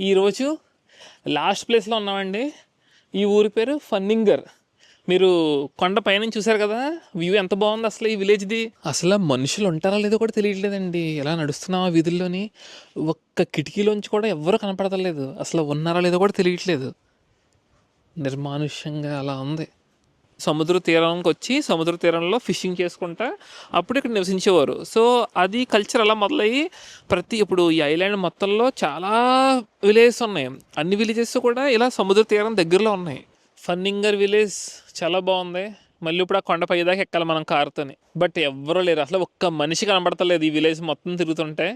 ఈరోజు లాస్ట్ ప్లేస్లో ఉన్నామండి. ఈ ఊరి పేరు ఫన్నింగర్. మీరు కొండ పైనుంచి చూసారు కదా, వ్యూ ఎంత బాగుంది అసలు ఈ విలేజ్ది. అసలు మనుషులు ఉంటారా లేదో కూడా తెలియట్లేదండి. ఎలా నడుస్తున్నాం ఆ వీధుల్లోని, ఒక్క కిటికీలోంచి కూడా ఎవ్వరూ కనపడతలేదు. అసలు ఉన్నారా లేదో కూడా తెలియట్లేదు. నిర్మానుష్యంగా అలా ఉంది. సముద్ర తీరానికి వచ్చి సముద్ర తీరంలో ఫిషింగ్ చేసుకుంటా అప్పుడు ఇక్కడ నివసించేవారు. సో అది కల్చర్ అలా మొదలయ్యి ఇప్పుడు ఈ ఐలాండ్ మొత్తంలో చాలా విలేజెస్ ఉన్నాయి. అన్ని విలేజెస్ కూడా ఇలా సముద్ర తీరం దగ్గరలో ఉన్నాయి. ఫన్నింగర్ విలేజ్ చాలా బాగుంది. మళ్ళీ ఇప్పుడు ఆ కొండ పై దాకా ఎక్కాలి మనం కారుతోని. బట్ ఎవ్వరూ లేరు, అసలు ఒక్క మనిషి కనబడతలేదు ఈ విలేజ్ మొత్తం తిరుగుతుంటే.